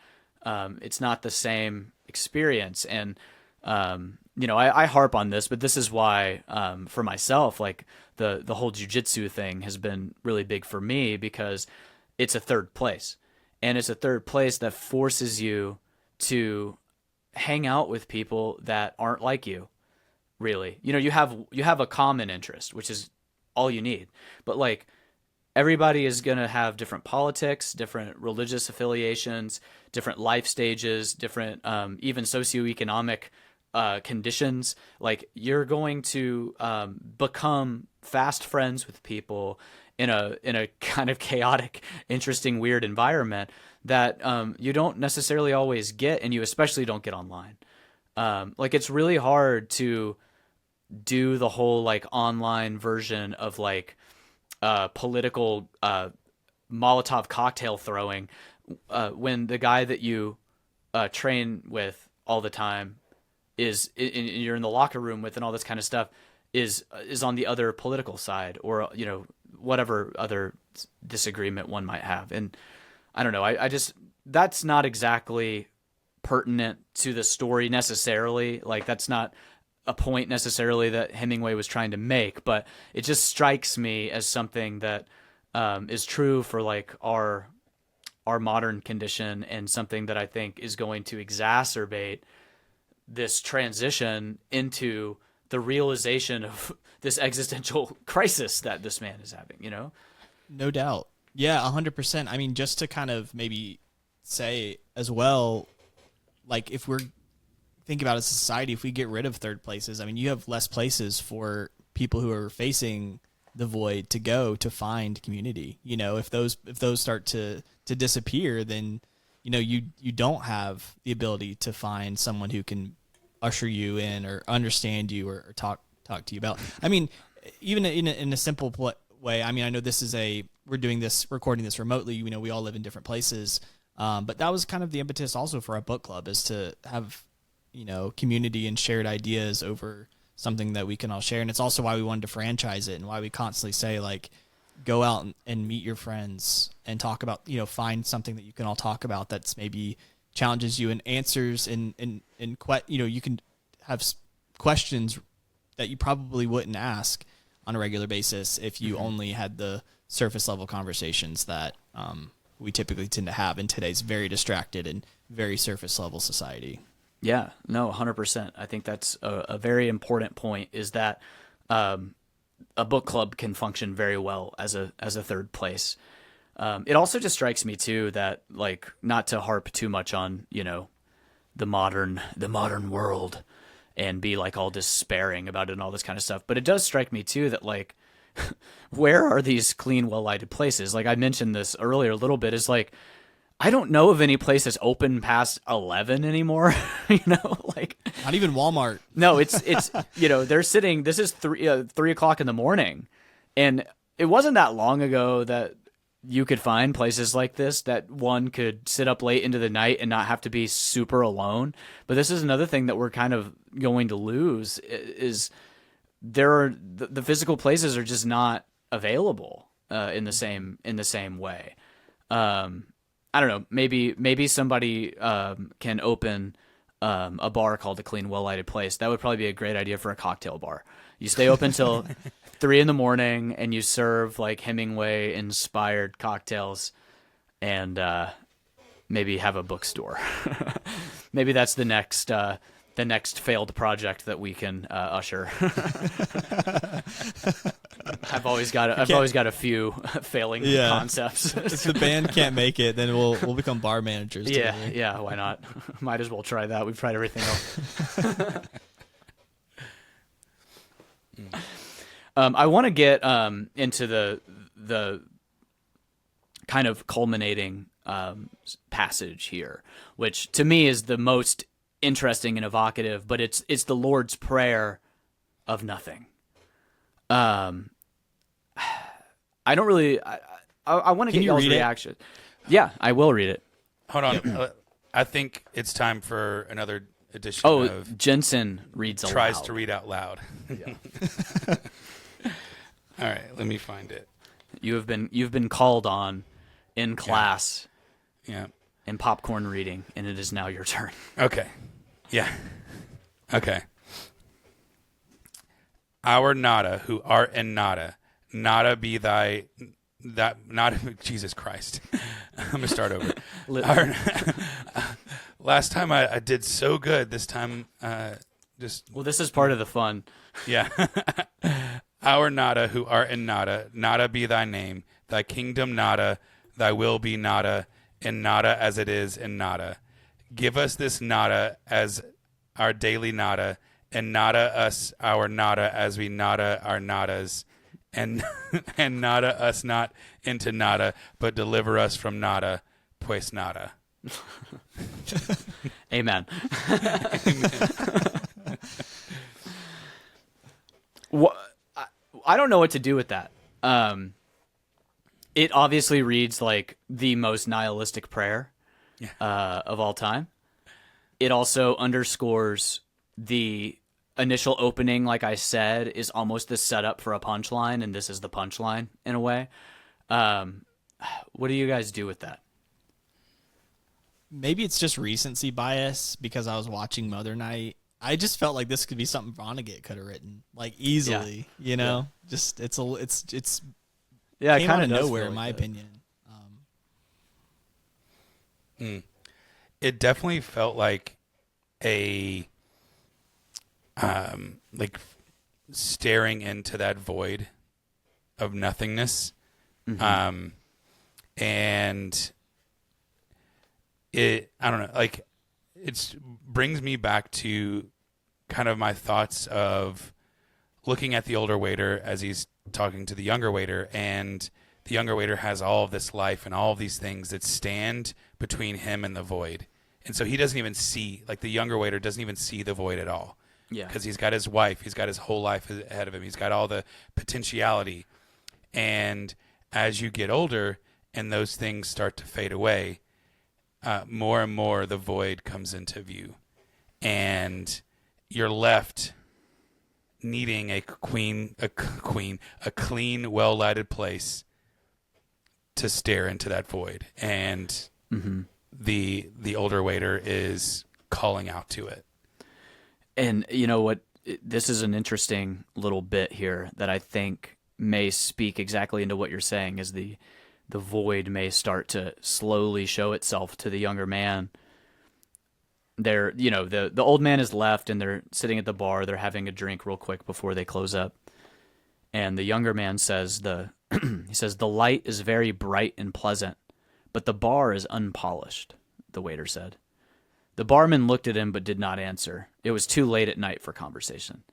It's not the same experience. And, I harp on this, but this is why, for myself, like the whole jujitsu thing has been really big for me, because it's a third place, and it's a third place that forces you to hang out with people that aren't like you. Really, you have a common interest, which is all you need. But like, everybody is going to have different politics, different religious affiliations, different life stages, different even socioeconomic conditions. Like, you're going to become fast friends with people in a kind of chaotic, interesting, weird environment that you don't necessarily always get, and you especially don't get online. Like, it's really hard to do the whole like online version of like political Molotov cocktail throwing when the guy that you train with all the time you're in the locker room with, and all this kind of stuff is on the other political side, or whatever other disagreement one might have. And I don't know, I just, that's not exactly pertinent to the story necessarily. Like, that's not a point necessarily that Hemingway was trying to make, but it just strikes me as something that is true for like our modern condition, and something that I think is going to exacerbate this transition into the realization of this existential crisis that this man is having, No doubt. Yeah, 100%. I mean, just to kind of maybe say as well, like, if we're thinking about a society, if we get rid of third places, I mean, you have less places for people who are facing the void to go to find community. If those start to disappear, then you don't have the ability to find someone who can usher you in or understand you or talk to you about. I mean, even in a simple way. I mean, I know we're recording this remotely. We all live in different places, but that was kind of the impetus also for our book club, is to have community and shared ideas over something that we can all share. And it's also why we wanted to franchise it, and why we constantly say, like, go out and meet your friends and talk about, find something that you can all talk about that's maybe challenges you, and answers and you can have questions that you probably wouldn't ask on a regular basis if you only had the surface level conversations that we typically tend to have in today's very distracted and very surface level society. Yeah, no, 100%. I think that's a very important point, is that a book club can function very well as a third place. It also just strikes me too that, like, not to harp too much on, the modern world and be like all despairing about it and all this kind of stuff, but it does strike me too that, like, where are these clean, well-lighted places? Like, I mentioned this earlier a little bit, is like, I don't know of any place that's open past 11 anymore. Like, not even Walmart. No, it's they're sitting. This is 3:00 in the morning, and it wasn't that long ago that you could find places like this that one could sit up late into the night and not have to be super alone. But this is another thing that we're kind of going to lose, is the physical places are just not available in the same way. I don't know. Maybe somebody can open a bar called the Clean, Well-Lighted Place. That would probably be a great idea for a cocktail bar. You stay open till 3 a.m, and you serve like Hemingway-inspired cocktails, and maybe have a bookstore. Maybe that's the next failed project that we can usher. I've always got a few failing concepts. If the band can't make it, then we'll become bar managers. Yeah, why not? Might as well try that. We've tried everything else. I want to get into the kind of culminating passage here, which to me is the most interesting and evocative, but it's the Lord's Prayer of nothing. I don't really I want to get you y'all's read it? reaction. Yeah, I will read it. Hold on. I think it's time for another edition of Jensen reads aloud. tries to read out loud. All right, let me find it. You've been called on in class Yeah. in popcorn reading, and it is now your turn. Okay. Yeah. Okay. Our nada, who art in nada, nada be thy that nada. Jesus Christ. I'm gonna start over. Last time I did so good. This time, Well, this is part of the fun. yeah. Our nada, who art in nada, nada be thy name. Thy kingdom nada, thy will be nada, in nada as it is in nada. Give us this nada as our daily nada, and nada us our nada as we nada our nadas, and and nada us not into nada, but deliver us from nada, pues nada. Amen. What, I don't know what to do with that. It obviously reads like the most nihilistic prayer of all time. It also underscores the initial opening, like I said, is almost the setup for a punchline, and this is the punchline in a way. What do you guys do with that? Maybe it's just recency bias because I was watching Mother Night. I just felt like this could be something Vonnegut could have written, like easily. You know, just it's Yeah, came out of nowhere, in my opinion. It definitely felt like a like staring into that void of nothingness. And I don't know, like it brings me back to kind of my thoughts of looking at the older waiter as he's talking to the younger waiter, and the younger waiter has all of this life and all of these things that stand between him and the void. And so he doesn't even see, like the younger waiter doesn't even see the void at all. Yeah. Because he's got his wife, he's got his whole life ahead of him, he's got all the potentiality. And as you get older and those things start to fade away, more and more the void comes into view. And you're left needing a clean, well-lighted place to stare into that void. And the older waiter is calling out to it. And you know what? This is an interesting little bit here that I think may speak exactly into what you're saying, is the void may start to slowly show itself to the younger man. They're, you know, the old man is left and they're sitting at the bar. They're having a drink real quick before they close up. And the younger man says he says, "The light is very bright and pleasant, but the bar is unpolished," the waiter said. The barman looked at him but did not answer. It was too late at night for conversation.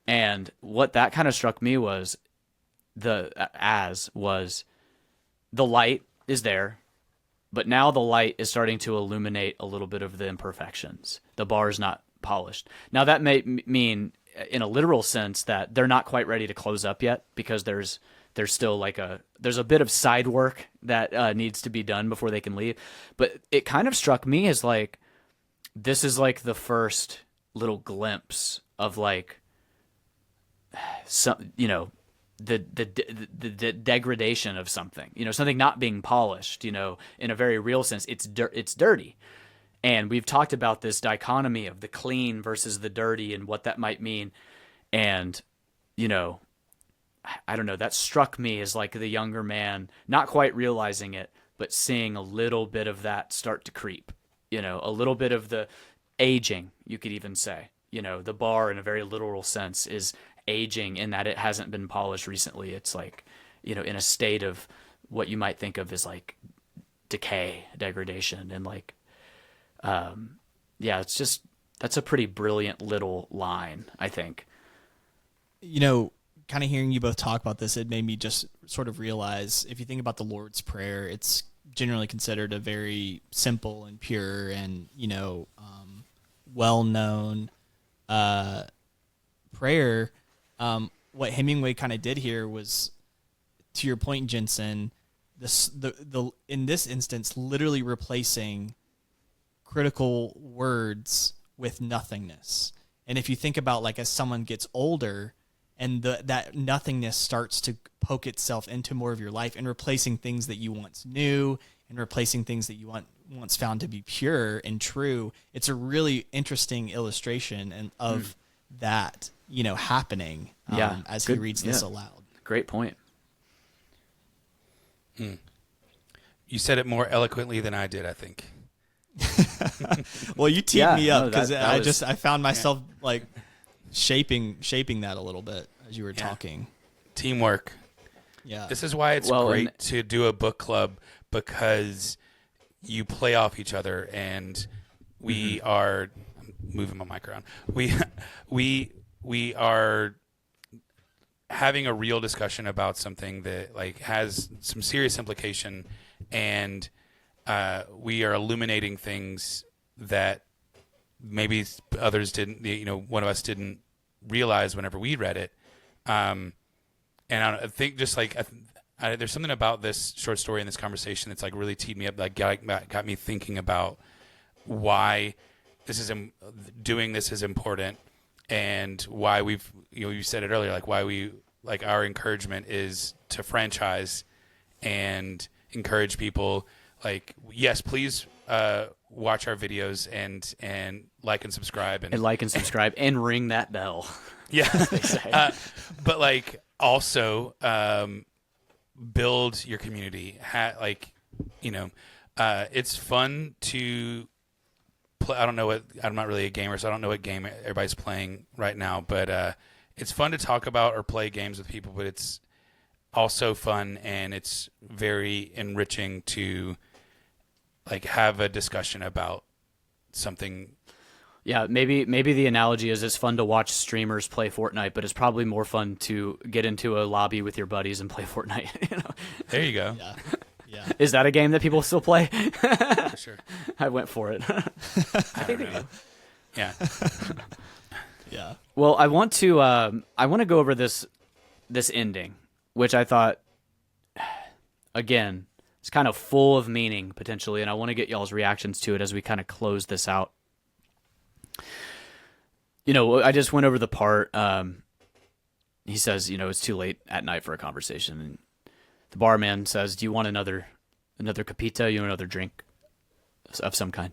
And what that kind of struck me was the light is there, but now the light is starting to illuminate a little bit of the imperfections. The bar is not polished. Now that may mean in a literal sense that they're not quite ready to close up yet, because there's still like there's a bit of side work that needs to be done before they can leave. But it kind of struck me as like, this is like the first little glimpse of like some, you know, the degradation of something, you know, something not being polished, you know, in a very real sense. It's dirty. And we've talked about this dichotomy of the clean versus the dirty and what that might mean. And, you know, I don't know, that struck me as like the younger man, not quite realizing it, but seeing a little bit of that start to creep, you know, a little bit of the aging, you could even say. You know, the bar in a very literal sense is aging in that it hasn't been polished recently. It's like, you know, in a state of what you might think of as like decay, degradation, and like, yeah, it's just, that's a pretty brilliant little line, I think. You know, kind of hearing you both talk about this, it made me just sort of realize, if you think about the Lord's Prayer, it's generally considered a very simple and pure and, you know, well-known prayer. What Hemingway kind of did here was, to your point, Jensen, the in this instance, literally replacing critical words with nothingness. And if you think about, like, as someone gets older and that nothingness starts to poke itself into more of your life and replacing things that you once knew and replacing things that you once found to be pure and true, it's a really interesting illustration of that, happening as he reads this aloud. Great point. You said it more eloquently than I did, I think. Well, you teed me up because I I found myself like shaping that a little bit as you were talking. Teamwork. Yeah. This is why it's great to do a book club, because you play off each other, and we are moving my mic around. We are having a real discussion about something that like has some serious implication, and we are illuminating things that maybe others didn't, one of us didn't realize whenever we read it. And I think just like there's something about this short story and this conversation that's like really teed me up, like got me thinking about why this is doing this is important, and why we've you said it earlier, like why we like our encouragement is to franchise and encourage people. Like, yes, please watch our videos and like and subscribe and ring that bell. Yeah, but like also build your community. It's fun to play. I don't know what, I'm not really a gamer, so I don't know what game everybody's playing right now. But it's fun to talk about or play games with people. But it's also fun, and it's very enriching to like have a discussion about something. Yeah, maybe the analogy is it's fun to watch streamers play Fortnite, but it's probably more fun to get into a lobby with your buddies and play Fortnite. There you go. Yeah. Is that a game that people still play? For sure. I went for it. I don't know. Yeah. Yeah. Well, I want to go over this ending, which I thought, again, it's kind of full of meaning potentially, and I want to get y'all's reactions to it as we kind of close this out. I just went over the part. He says, it's too late at night for a conversation, and the barman says, "Do you want another capita? You want another drink of some kind?"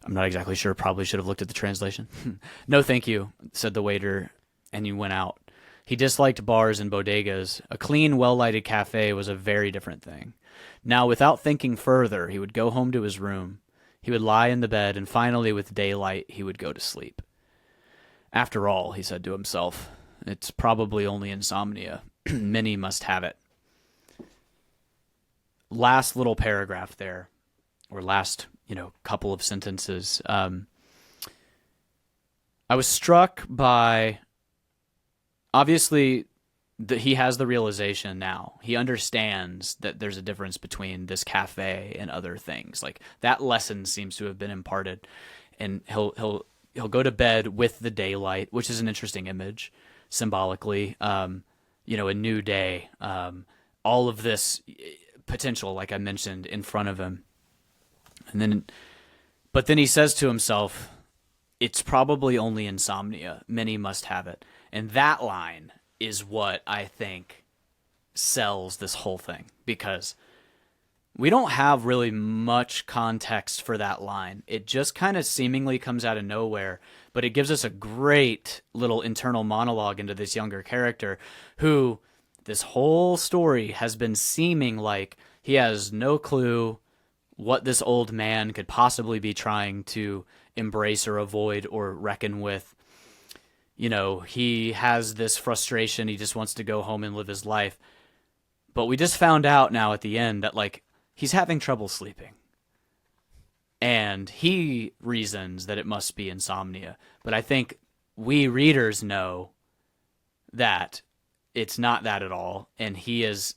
I'm not exactly sure. Probably should have looked at the translation. "No, thank you," said the waiter, and he went out. He disliked bars and bodegas. A clean, well-lighted cafe was a very different thing. Now, without thinking further, he would go home to his room. He would lie in the bed, and finally, with daylight, he would go to sleep. "After all," he said to himself, "it's probably only insomnia. Many must have it." Last little paragraph there, or last, couple of sentences. I was struck by, obviously, he has the realization now. He understands that there's a difference between this cafe and other things. Like, that lesson seems to have been imparted, and he'll go to bed with the daylight, which is an interesting image symbolically. A new day, all of this potential, like I mentioned, in front of him. But then he says to himself, "It's probably only insomnia. Many must have it." And that line is what I think sells this whole thing, because we don't have really much context for that line. It just kind of seemingly comes out of nowhere, but it gives us a great little internal monologue into this younger character who this whole story has been seeming like he has no clue what this old man could possibly be trying to embrace or avoid or reckon with. He has this frustration. He just wants to go home and live his life. But we just found out now at the end that, like, he's having trouble sleeping. And he reasons that it must be insomnia. But I think we readers know that it's not that at all. And he is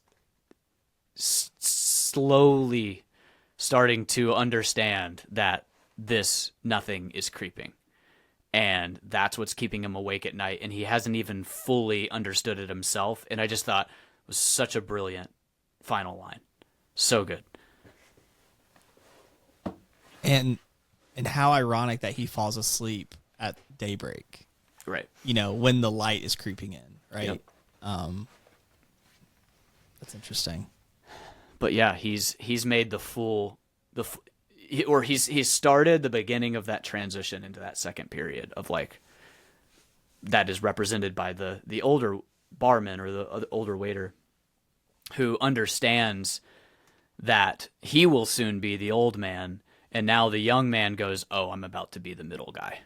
slowly starting to understand that this nothing is creeping. And that's what's keeping him awake at night. And he hasn't even fully understood it himself. And I just thought it was such a brilliant final line. So good. And how ironic that he falls asleep at daybreak. Right. When the light is creeping in, right? Yep. That's interesting. But yeah, he's made he's started the beginning of that transition into that second period of like that is represented by the older barman or the older waiter who understands that he will soon be the old man, and now the young man goes, "Oh, I'm about to be the middle guy."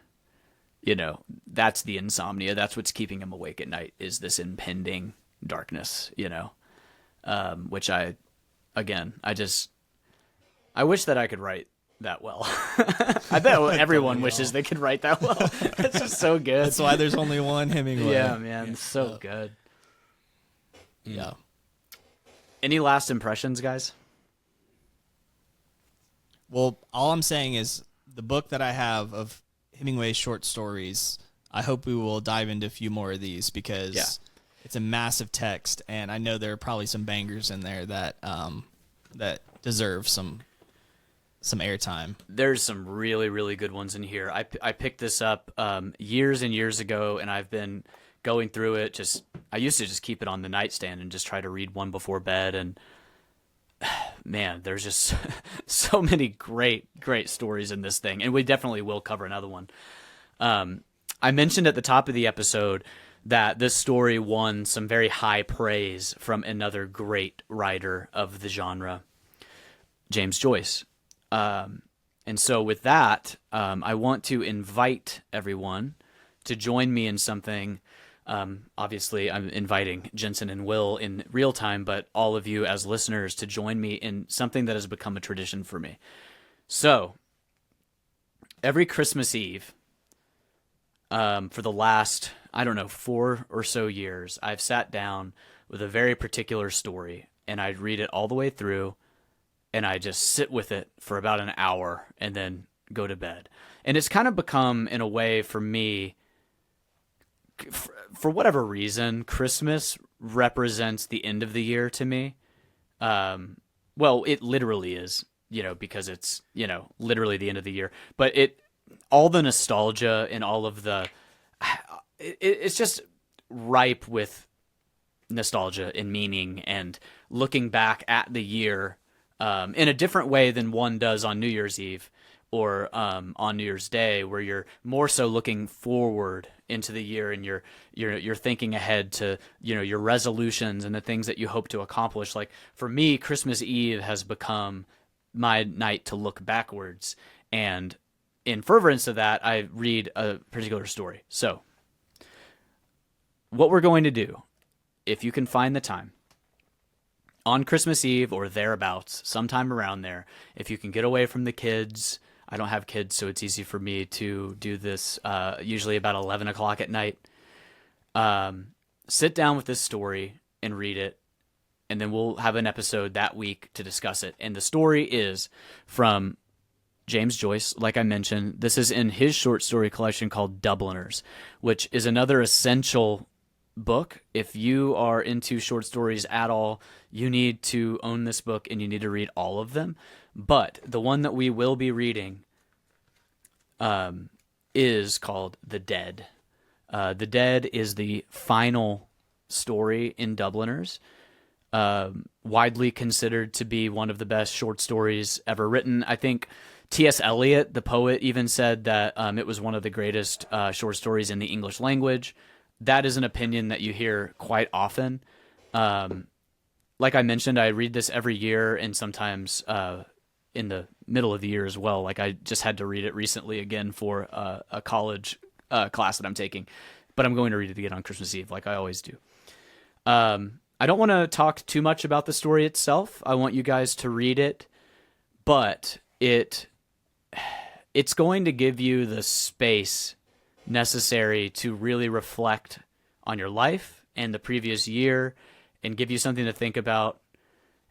That's the insomnia. That's what's keeping him awake at night, is this impending darkness, which I wish that I could write that well. I bet everyone wishes they could write that well. It's just so good. That's why there's only one Hemingway. Yeah, man. So good. Yeah. Any last impressions, guys? Well, all I'm saying is the book that I have of Hemingway's short stories, I hope we will dive into a few more of these because it's a massive text, and I know there are probably some bangers in there that that deserve some airtime. There's some really, really good ones in here. I picked this up years and years ago, and I've been going through it. I used to just keep it on the nightstand and just try to read one before bed, and man, there's just so many great stories in this thing, and we definitely will cover another one. I mentioned at the top of the episode that this story won some very high praise from another great writer of the genre, James Joyce. And so with that, I want to invite everyone to join me in something. Obviously, I'm inviting Jensen and Will in real time, but all of you as listeners to join me in something that has become a tradition for me. So, every Christmas Eve, for the last, 4 or so years, I've sat down with a very particular story, and I'd read it all the way through, and I just sit with it for about an hour and then go to bed. And it's kind of become, in a way, for me, for whatever reason, Christmas represents the end of the year to me. Well, it literally is, because it's, literally the end of the year. But all the nostalgia and all of it's just ripe with nostalgia and meaning and looking back at the year in a different way than one does on New Year's Eve or on New Year's Day, where you're more so looking forward into the year and you're thinking ahead to your resolutions and the things that you hope to accomplish. Like for me, Christmas Eve has become my night to look backwards, and in furtherance of that, I read a particular story. So what we're going to do, if you can find the time, on Christmas Eve or thereabouts, sometime around there, if you can get away from the kids. I don't have kids, so it's easy for me to do this usually about 11 o'clock at night. Sit down with this story and read it, and then we'll have an episode that week to discuss it. And the story is from James Joyce, like I mentioned. This is in his short story collection called Dubliners, which is another essential book. If you are into short stories at all, you need to own this book and you need to read all of them. But the one that we will be reading is called The Dead. The Dead is the final story in Dubliners, widely considered to be one of the best short stories ever written. I think T.S. Eliot, the poet, even said that it was one of the greatest short stories in the English language. That is an opinion that you hear quite often. Like I mentioned, I read this every year, and sometimes in the middle of the year as well. Like I just had to read it recently again for a college class that I'm taking, but I'm going to read it again on Christmas Eve, like I always do. I don't want to talk too much about the story itself. I want you guys to read it, but it's going to give you the space necessary to really reflect on your life and the previous year and give you something to think about.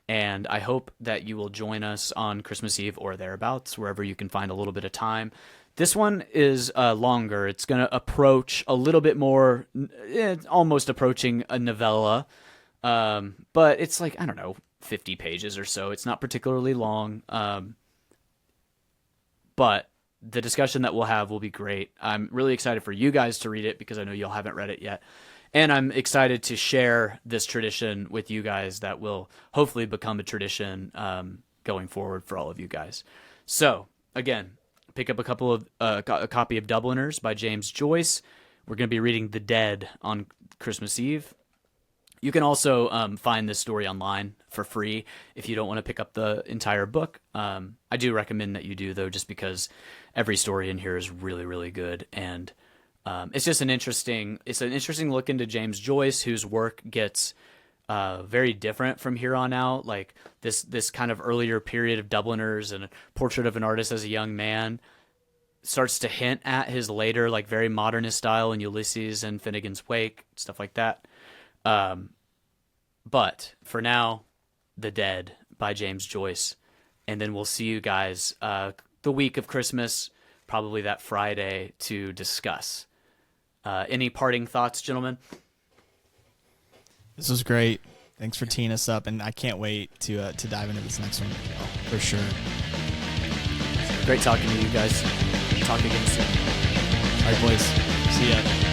And I hope that you will join us on Christmas Eve or thereabouts, wherever you can find a little bit of time. This one is longer. It's going to approach a little bit more, almost approaching a novella. But it's like, I don't know, 50 pages or so. It's not particularly long, but the discussion that we'll have will be great. I'm really excited for you guys to read it because I know y'all haven't read it yet. And I'm excited to share this tradition with you guys that will hopefully become a tradition going forward for all of you guys. So, again, pick up a copy of Dubliners by James Joyce. We're going to be reading The Dead on Christmas Eve. You can also find this story online for free if you don't want to pick up the entire book. I do recommend that you do, though, just because every story in here is really, really good. And it's just an interesting look into James Joyce, whose work gets very different from here on out. Like this kind of earlier period of Dubliners and a Portrait of an Artist as a Young Man starts to hint at his later, like, very modernist style in Ulysses and Finnegan's Wake, stuff like that. But for now, The Dead by James Joyce. And then we'll see you guys the week of Christmas, probably that Friday, to discuss. Any parting thoughts, gentlemen? This was great. Thanks for teeing us up, and I can't wait to dive into this next one for sure. Great talking to you guys. Talk again soon. All right, boys. See ya.